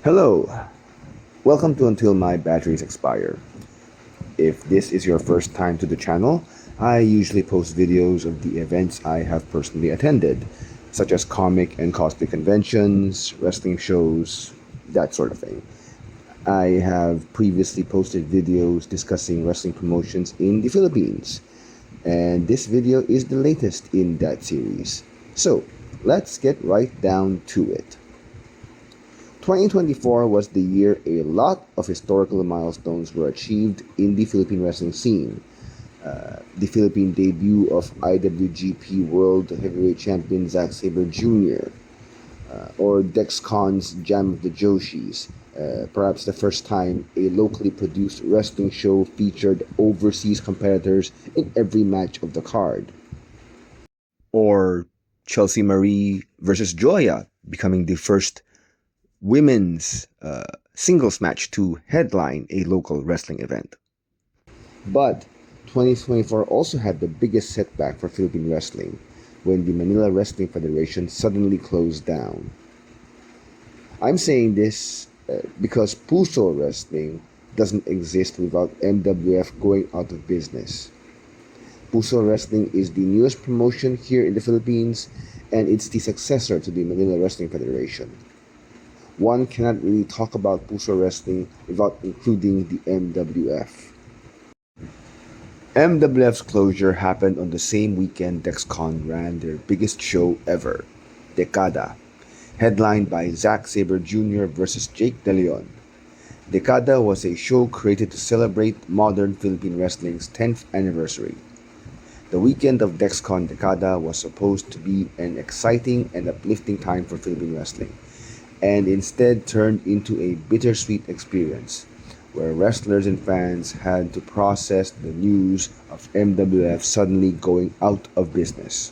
Hello, welcome to Until My Batteries Expire. If this is your first time to the channel, I usually post videos of the events I have personally attended, such as comic and cosplay conventions, wrestling shows, that sort of thing. I have previously posted videos discussing wrestling promotions in the Philippines, and this video is the latest in that series. So, let's get right down to it. 2024 was the year a lot of historical milestones were achieved in the Philippine wrestling scene. The Philippine debut of IWGP World Heavyweight Champion Zack Sabre Jr., or Dexcon's Jam of the Joshis, perhaps the first time a locally produced wrestling show featured overseas competitors in every match of the card. Or Chelsea Marie versus Joya, becoming the first women's singles match to headline a local wrestling event. But 2024 also had the biggest setback for Philippine wrestling when the Manila Wrestling Federation suddenly closed down. I'm saying this because Puso Wrestling doesn't exist without MWF going out of business. Puso Wrestling is the newest promotion here in the Philippines, and it's the successor to the Manila Wrestling Federation. One cannot really talk about Puso Wrestling without including the MWF. MWF's closure happened on the same weekend Dexcon ran their biggest show ever, Decada, headlined by Zack Sabre Jr. versus Jake De Leon. Decada was a show created to celebrate modern Philippine wrestling's 10th anniversary. The weekend of Dexcon Decada was supposed to be an exciting and uplifting time for Philippine wrestling, and instead turned into a bittersweet experience where wrestlers and fans had to process the news of MWF suddenly going out of business.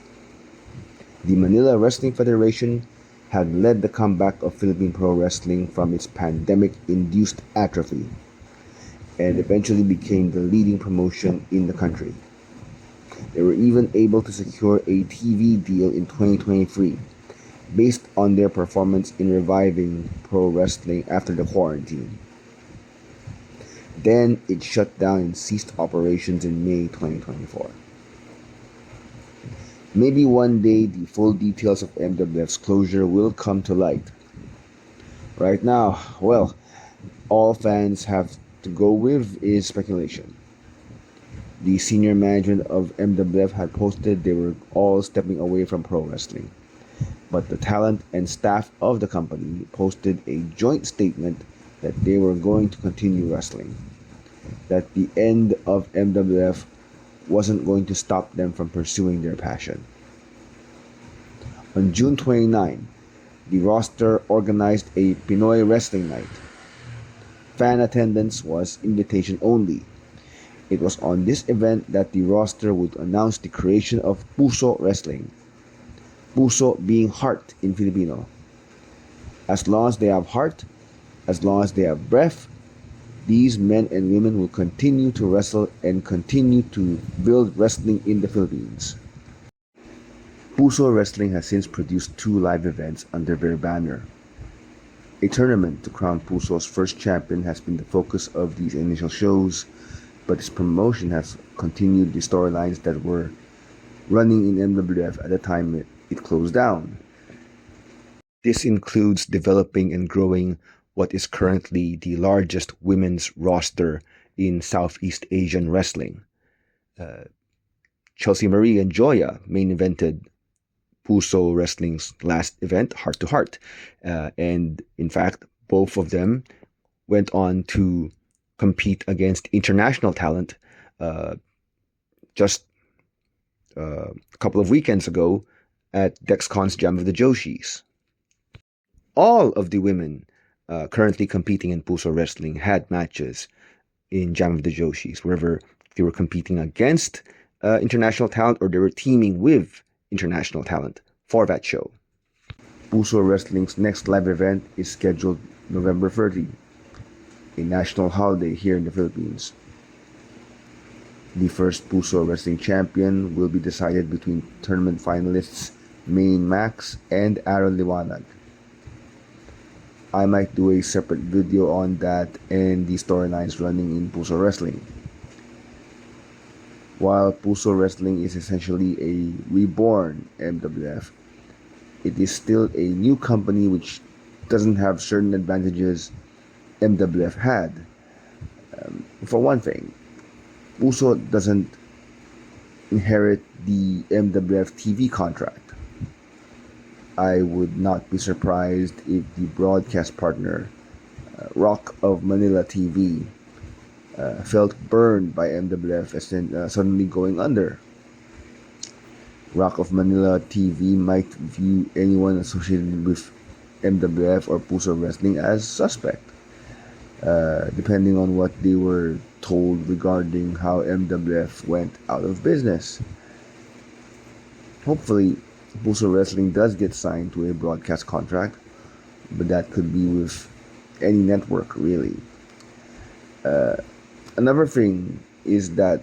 The Manila Wrestling Federation had led the comeback of Philippine pro wrestling from its pandemic-induced atrophy and eventually became the leading promotion in the country. They were even able to secure a TV deal in 2023 based on their performance in reviving pro wrestling after the quarantine. Then it shut down and ceased operations in May 2024. Maybe one day the full details of MWF's closure will come to light. Right now, well, all fans have to go with is speculation. The senior management of MWF had posted they were all stepping away from pro wrestling. But the talent and staff of the company posted a joint statement that they were going to continue wrestling. That the end of MWF wasn't going to stop them from pursuing their passion. On June 29, the roster organized a Pinoy Wrestling Night. Fan attendance was invitation only. It was on this event that the roster would announce the creation of Puso Wrestling. Puso being heart in Filipino. As long as they have heart, as long as they have breath, these men and women will continue to wrestle and continue to build wrestling in the Philippines. Puso Wrestling has since produced 2 live events under their banner. A tournament to crown Puso's first champion has been the focus of these initial shows, but its promotion has continued the storylines that were running in MWF at the time it closed down. This includes developing and growing what is currently the largest women's roster in Southeast Asian wrestling. Chelsea Marie and Joya main evented Puso Wrestling's last event, Heart to Heart. And in fact, both of them went on to compete against international talent just a couple of weekends ago at Dexcon's Jam of the Joshis. All of the women currently competing in Puso Wrestling had matches in Jam of the Joshis, wherever they were competing against international talent or they were teaming with international talent for that show. Puso Wrestling's next live event is scheduled November 30, a national holiday here in the Philippines. The first Puso Wrestling champion will be decided between tournament finalists Main Max and Aaron Liwanag. I might do a separate video on that and the storylines running in Puso Wrestling. While Puso Wrestling is essentially a reborn MWF, it is still a new company which doesn't have certain advantages MWF had. For one thing, Puso doesn't inherit the MWF TV contract. I would not be surprised if the broadcast partner, Rock of Manila TV, felt burned by MWF as suddenly going under. Rock of Manila TV might view anyone associated with MWF or Puso Wrestling as suspect, depending on what they were told regarding how MWF went out of business. Hopefully, Puso Wrestling does get signed to a broadcast contract, but that could be with any network, really. Another thing is that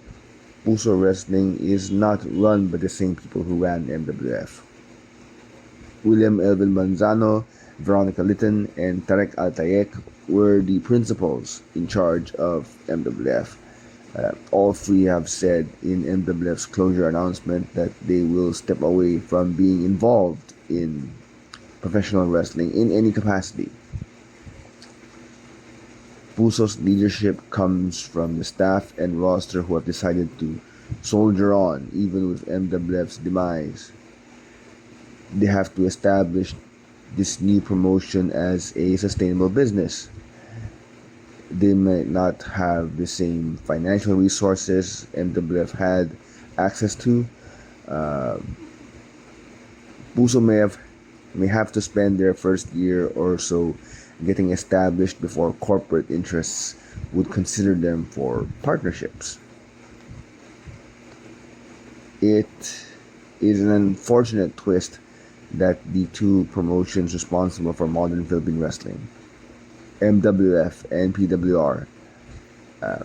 Puso Wrestling is not run by the same people who ran MWF. William Elvin Manzano, Veronica Litton, and Tarek Altayek were the principals in charge of MWF. All three have said in MWF's closure announcement that they will step away from being involved in professional wrestling in any capacity. Puso's leadership comes from the staff and roster who have decided to soldier on even with MWF's demise. They have to establish this new promotion as a sustainable business. They might not have the same financial resources MWF had access to. Puso may have to spend their first year or so getting established before corporate interests would consider them for partnerships. It is an unfortunate twist that the two promotions responsible for modern Philippine wrestling, MWF and PWR,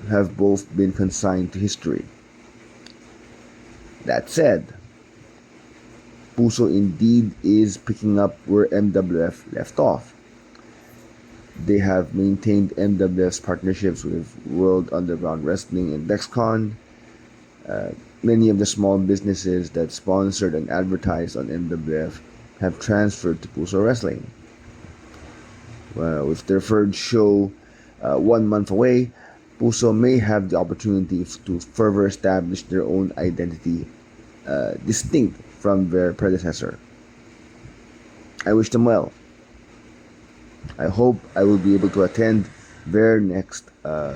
have both been consigned to history. That said, Puso indeed is picking up where MWF left off. They have maintained MWF's partnerships with World Underground Wrestling and DexCon. Many of the small businesses that sponsored and advertised on MWF have transferred to Puso Wrestling. With their third show 1 month away, Puso may have the opportunity to further establish their own identity distinct from their predecessor. I wish them well. I hope I will be able to attend their next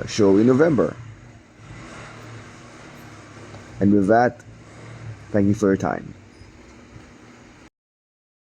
show in November. And with that, thank you for your time.